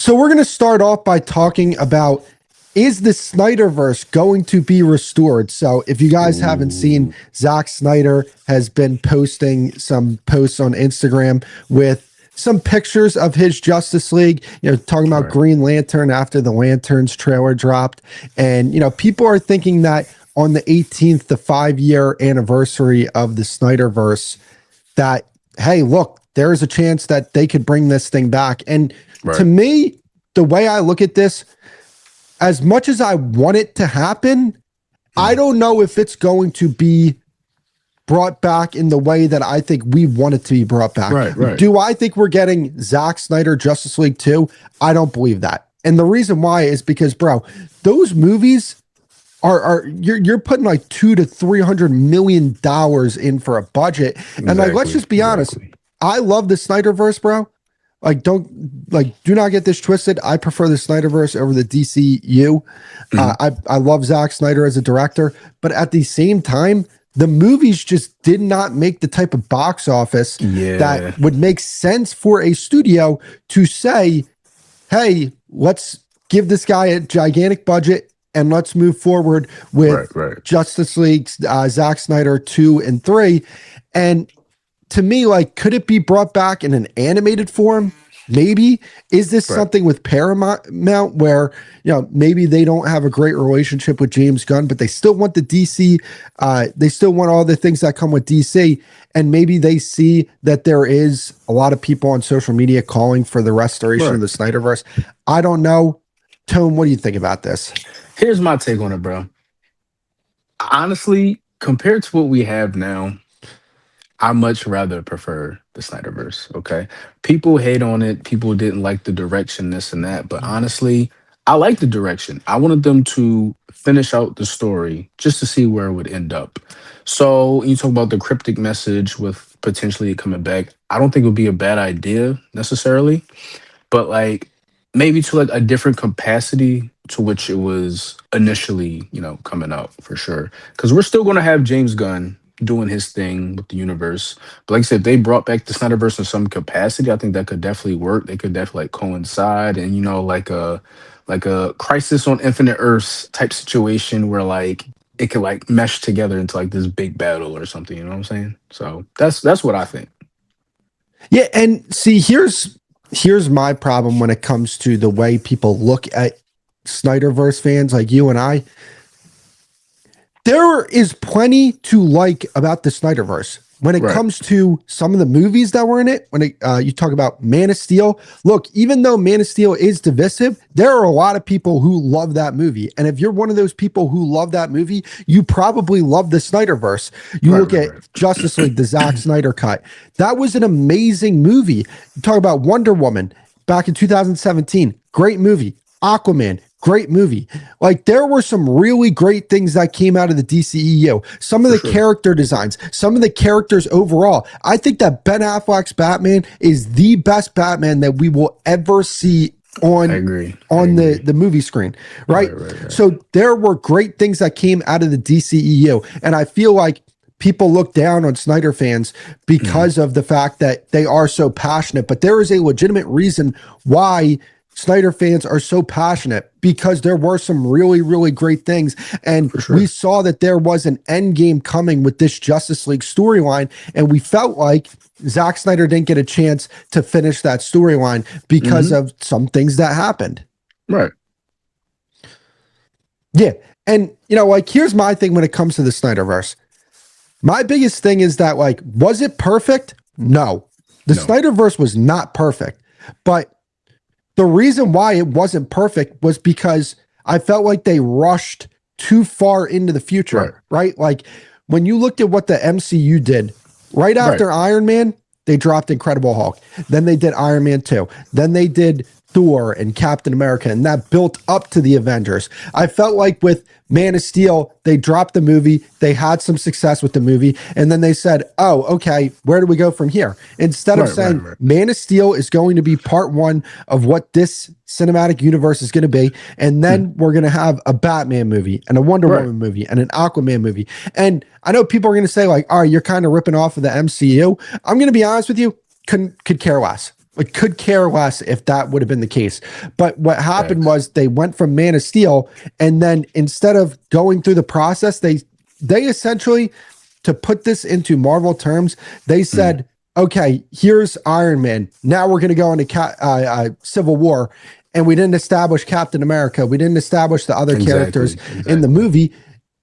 So we're going to start off by talking about, is the Snyderverse going to be restored? So if you guys haven't seen, Zack Snyder has been posting some posts on Instagram with some pictures of his Justice League, talking about Green Lantern after the Lanterns trailer dropped. And, people are thinking that on the 18th, the 5-year anniversary of the Snyderverse, that, hey, look, there's a chance that they could bring this thing back. And to me, the way I look at this, as much as I want it to happen, I don't know if it's going to be brought back in the way that I think we want it to be brought back. Right. Do I think we're getting Zack Snyder Justice League 2? I don't believe that. And the reason why is because, bro, those movies are you're putting like $200 to $300 million in for a budget. And let's just be honest. I love the Snyderverse, bro. Do not get this twisted. I prefer the Snyderverse over the DCU. I love Zack Snyder as a director, but at the same time, the movies just did not make the type of box office that would make sense for a studio to say, hey, let's give this guy a gigantic budget and let's move forward with Justice League, Zack Snyder 2 and 3. And to me, could it be brought back in an animated form? Maybe. Is this something with Paramount where, maybe they don't have a great relationship with James Gunn, but they still want the DC, they still want all the things that come with DC, and maybe they see that there is a lot of people on social media calling for the restoration of the Snyderverse. I don't know. Tone, what do you think about this? Here's my take on it, bro. Honestly, compared to what we have now, I much rather prefer the Snyderverse, okay? People hate on it. People didn't like the direction, this and that. But honestly, I like the direction. I wanted them to finish out the story just to see where it would end up. So you talk about the cryptic message with potentially it coming back. I don't think it would be a bad idea necessarily. But maybe to a different capacity to which it was initially, coming out for sure. Because we're still going to have James Gunn doing his thing with the universe. But like I said, if they brought back the Snyderverse in some capacity, I think that could definitely work. They could definitely coincide and, like a Crisis on Infinite Earths type situation where it could mesh together into this big battle or something, you know what I'm saying? So that's what I think. Yeah, and see, here's my problem when it comes to the way people look at Snyderverse fans like you and I. There is plenty to like about the Snyderverse when it comes to some of the movies that were in it. When you talk about Man of Steel, look, even though Man of Steel is divisive, there are a lot of people who love that movie. And if you're one of those people who love that movie, you probably love the Snyderverse. You look at Justice League, the Zack Snyder cut. That was an amazing movie. You talk about Wonder Woman back in 2017. Great movie. Aquaman. Great movie. There were some really great things that came out of the DCEU. Some of the character designs, some of the characters overall. I think that Ben Affleck's Batman is the best Batman that we will ever see on the movie screen, right? So there were great things that came out of the DCEU. And I feel like people look down on Snyder fans because of the fact that they are so passionate. But there is a legitimate reason why Snyder fans are so passionate, because there were some really, really great things. And we saw that there was an end game coming with this Justice League storyline. And we felt like Zack Snyder didn't get a chance to finish that storyline because of some things that happened. Right. Yeah. And, here's my thing when it comes to the Snyderverse. My biggest thing is that, was it perfect? No. The Snyderverse was not perfect. But the reason why it wasn't perfect was because I felt like they rushed too far into the future, right? When you looked at what the MCU did right after Iron Man, they dropped Incredible Hulk. Then they did Iron Man 2. Then they did Thor and Captain America, and that built up to the Avengers. I felt like with Man of Steel, they dropped the movie, they had some success with the movie, and then they said, oh, okay, where do we go from here? Instead of saying Man of Steel is going to be part one of what this cinematic universe is going to be, and then we're going to have a Batman movie and a Wonder Woman movie and an Aquaman movie. And I know people are going to say, all right, you're kind of ripping off of the MCU. I'm going to be honest with you, could care less. like could care less if that would have been the case. But what happened Facts. was they went from Man of Steel, and then instead of going through the process, they essentially, to put this into Marvel terms, they Mm, said, okay, here's Iron Man. Now we're going to go into Civil War. And we didn't establish Captain America. We didn't establish the other characters exactly. in the Exactly. movie.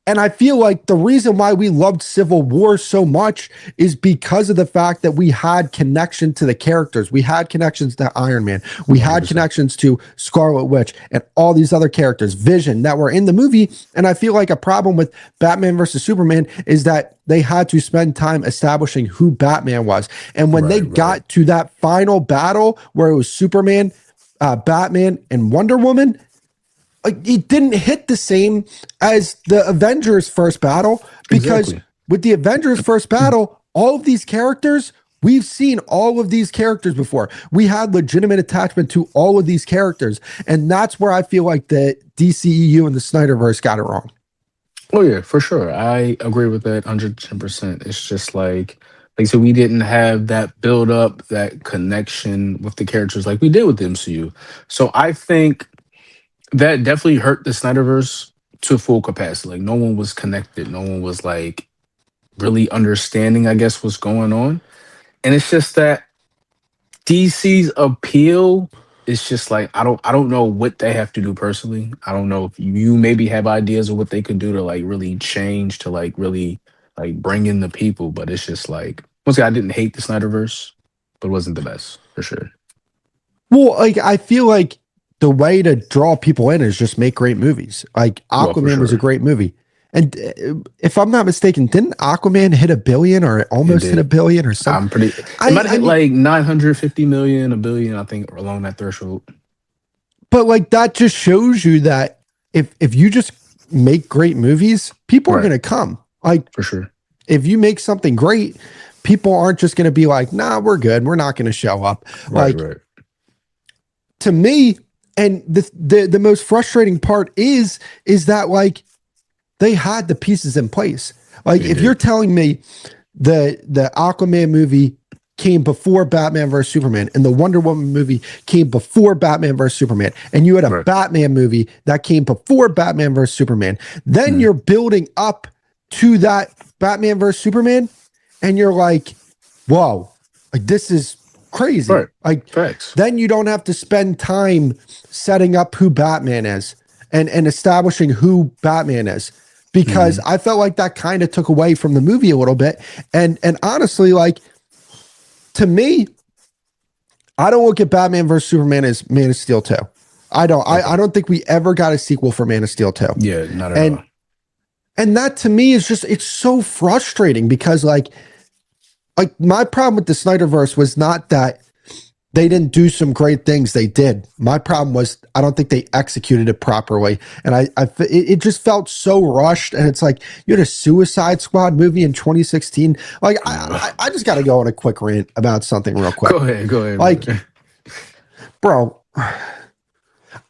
And I feel like the reason why we loved Civil War so much is because of the fact that we had connection to the characters. We had connections to Iron Man. We had 100%. connections to Scarlet Witch and all these other characters, Vision, that were in the movie. And I feel like a problem with Batman versus Superman is that they had to spend time establishing who Batman was. And when they Right. Right. got to that final battle where it was Superman, Batman, and Wonder Woman, like it didn't hit the same as the Avengers first battle, because Exactly. with the Avengers first battle, all of these characters, we've seen all of these characters before. We had legitimate attachment to all of these characters. And that's where I feel like the DCEU and the Snyderverse got it wrong. Oh yeah, for sure. I agree with that 110%. It's just like so we didn't have that build up, that connection with the characters like we did with the MCU. So I think that definitely hurt the Snyderverse to full capacity. Like no one was connected. No one was like really understanding, I guess, what's going on. And it's just that DC's appeal is just like I don't know what they have to do personally. I don't know if you maybe have ideas of what they could do to like really change to like really like bring in the people, but it's just like once again, I didn't hate the Snyderverse, but it wasn't the best for sure. Well, like I feel like the way to draw people in is just make great movies. Like Well, for Aquaman was a sure. great movie. And if I'm not mistaken, didn't Aquaman hit a billion or It almost hit a did. billion or something? I'm pretty it might have I hit mean, like 950 million, a billion, I think, along that threshold. but like that just shows you that if you just make great movies, people are Right, going to come. Like for sure. if you make something great, people aren't just going to be like, "Nah, we're good. We're not going to show up." Right, Like right. to me, and the most frustrating part is that like they had the pieces in place. Like They if you're did. telling me the Aquaman movie came before Batman versus Superman and the Wonder Woman movie came before Batman versus Superman, and you had a Right. Batman movie that came before Batman versus Superman, then Mm, you're building up to that Batman versus Superman, and you're like, whoa, like this is crazy. right. Like Facts. then you don't have to spend time setting up who Batman is and establishing who Batman is, because Mhm. I felt like that kind of took away from the movie a little bit. And honestly, like to me, I don't look at Batman versus Superman as Man of Steel 2. I don't. Okay. I don't think we ever got a sequel for Man of Steel 2. Yeah, not at And all. and that to me is just it's so frustrating because like my problem with the Snyderverse was not that they didn't do some great things. They did. My problem was I don't think they executed it properly, and it just felt so rushed. And it's like you had a Suicide Squad movie in 2016. Like I just got to go on a quick rant about something real quick. Go ahead. Go ahead, Like, brother. bro,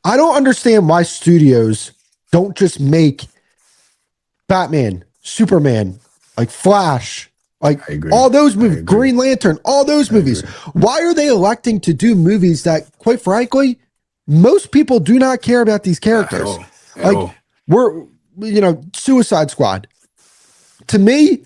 I don't understand why studios don't just make Batman, Superman, like Flash, like I agree. all those I movies, agree. Green Lantern, all those I movies. agree. Why are they electing to do movies that, quite frankly, most people do not care about these At characters? all. At Like all. we're, Suicide Squad. To me,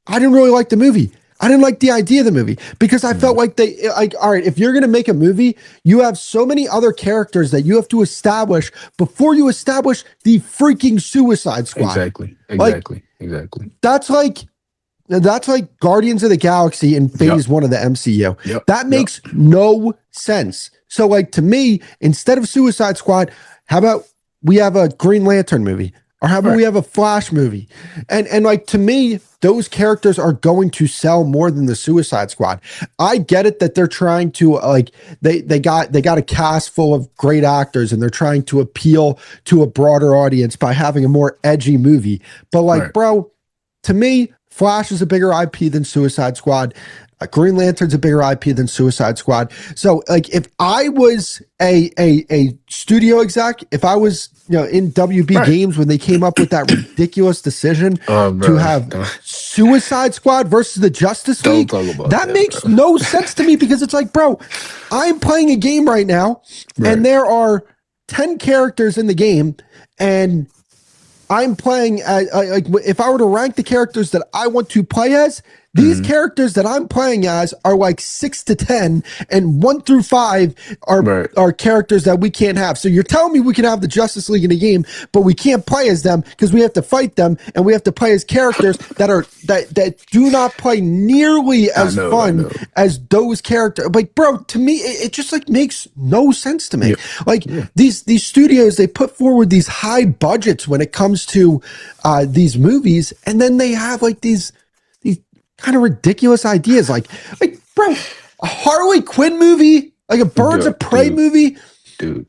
I didn't really like the movie. I didn't like the idea of the movie because I felt Mhm. like they like, all right, if you're going to make a movie, you have so many other characters that you have to establish before you establish the freaking Suicide Squad. Exactly. Like Exactly. Exactly. that's like Guardians of the Galaxy in phase Yep. one of the MCU. Yep. That Yep. makes no sense. So like to me, instead of Suicide Squad, how about we have a Green Lantern movie? Or how about Right. we have a Flash movie? And like to me, those characters are going to sell more than the Suicide Squad. I get it that they're trying to like they got a cast full of great actors and they're trying to appeal to a broader audience by having a more edgy movie. But like, Right. bro, to me, Flash is a bigger IP than Suicide Squad. Green Lantern's a bigger IP than Suicide Squad. So, like, if I was a studio exec, if I was in WB Right. Games when they came up with that ridiculous decision Oh, to bro, have Suicide Squad versus the Justice don't League, talk about that that, makes bro. no sense to me because it's like, bro, I'm playing a game right now, and Right. there are 10 characters in the game, and I'm playing like if I were to rank the characters that I want to play as, these Mhm. characters that I'm playing as are like 6 to 10, and 1 through 5 are Right. are characters that we can't have. So you're telling me we can have the Justice League in a game, but we can't play as them because we have to fight them, and we have to play as characters that do not play nearly I as know. I fun know. as those characters. Like, bro, to me, it just like makes no sense to me. Yeah. Like Yeah. these studios, they put forward these high budgets when it comes to these movies, and then they have like these kind of ridiculous ideas, like bro, a Harley Quinn movie, like a Birds Yo, of Prey dude. movie. Dude.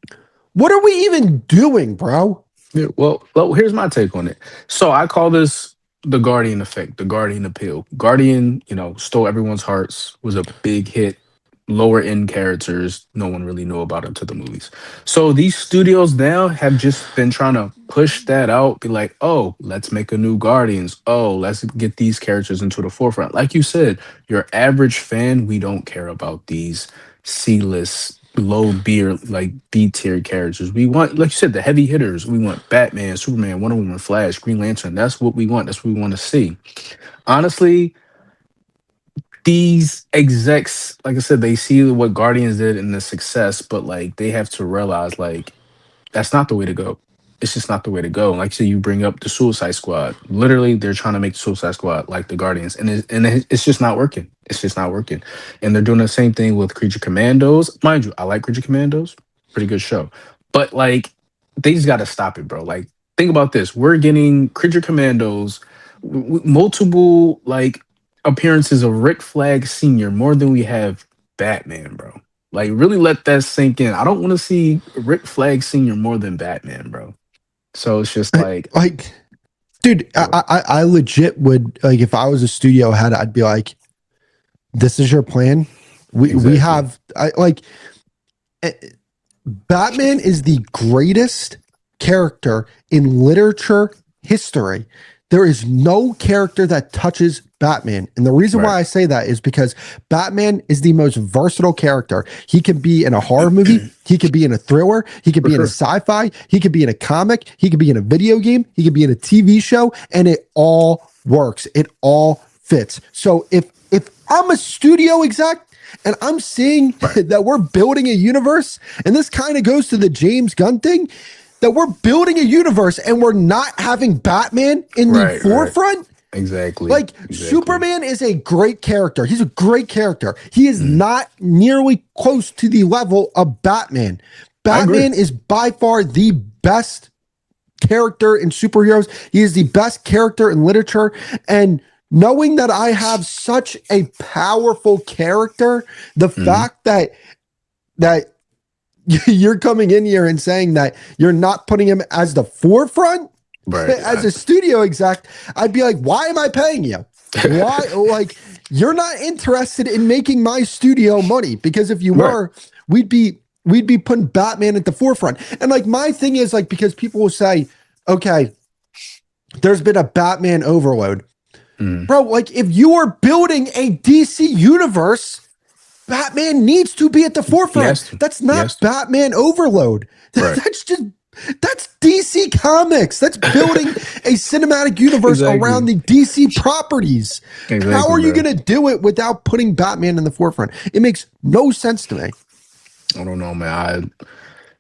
What are we even doing, bro? Yeah, well, here's my take on it. So I call this the Guardian effect, the Guardian appeal. Guardian, stole everyone's hearts, was a big hit, lower end characters no one really knew about until the movies. So these studios now have just been trying to push that out, be like, oh, let's make a new Guardians. Oh, let's get these characters into the forefront. Like you said, your average fan, we don't care about these C-list, low beer, like B tier characters. We want, like you said, the heavy hitters. We want Batman, Superman, Wonder Woman, Flash, Green Lantern. That's what we want. That's what we want to see. Honestly, these execs, like I said, they see what Guardians did and the success, but like they have to realize like that's not the way to go. It's just not the way to go. Like, so you bring up the Suicide Squad. Literally, they're trying to make the Suicide Squad like the Guardians, and it's just not working. It's just not working. And they're doing the same thing with Creature Commandos. Mind you, I like Creature Commandos. Pretty good show. But like, they just got to stop it, bro. Like, think about this. We're getting Creature Commandos, multiple like appearances of Rick Flag Sr. more than we have Batman, bro. Like, really let that sink in. I don't want to see Rick Flag Sr. more than Batman, bro. So it's just like, Like, dude, bro, I legit would, like, if I was a studio head, I'd be like, this is your plan. We exactly. have eh, Batman is the greatest character in literature history. There is no character that touches Batman. And the reason Right. why I say that is because Batman is the most versatile character. He can be in a horror movie, he could be in a thriller, he could For be in a sure. sci-fi, he could be in a comic, he could be in a video game, he could be in a TV show, and it all works. It all fits. So if I'm a studio exec and I'm seeing Right. that we're building a universe, and this kind of goes to the James Gunn thing, that we're building a universe and we're not having Batman in the Right. Right. forefront. Exactly. Like, Exactly. Superman is a great character. He's a great character. He is Mhm. not nearly close to the level of Batman. I agree. Batman is by far the best character in superheroes. He is the best character in literature. And knowing that I have such a powerful character, the Mhm. fact that you're coming in here and saying that you're not putting him as the forefront Right. as a studio exec, I'd be like, why am I paying you? Why? Like, you're not interested in making my studio money, because if you Right. were, we'd be putting Batman at the forefront. And like, my thing is like, because people will say, okay, there's been a Batman overload. Mhm. Bro, like, if you are building a DC universe, Batman needs to be at the He forefront. has to. That's He has not to. Batman overload. Right. That's DC Comics. That's building a cinematic universe around Exactly. the DC properties. How Exactly, are you bro. going to do it without putting Batman in the forefront? It makes no sense to me. I don't know, man.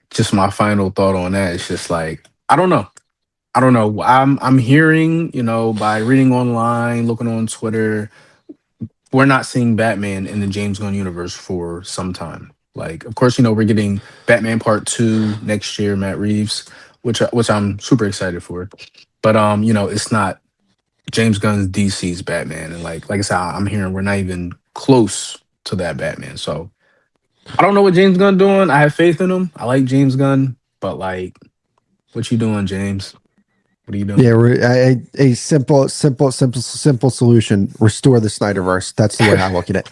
Just my final thought on that. It's just like, I don't know. I don't know. I'm hearing, by reading online, looking on Twitter, we're not seeing Batman in the James Gunn universe for some time. Like, of course, we're getting Batman Part Two next year, Matt Reeves, which I'm super excited for. But it's not James Gunn's DC's Batman, and like I said, I'm hearing we're not even close to that Batman. So I don't know what James Gunn doing. I have faith in him. I like James Gunn, but like, what you doing, James? What are you doing? Yeah, a simple solution. Restore the Snyderverse. That's the way I look at it.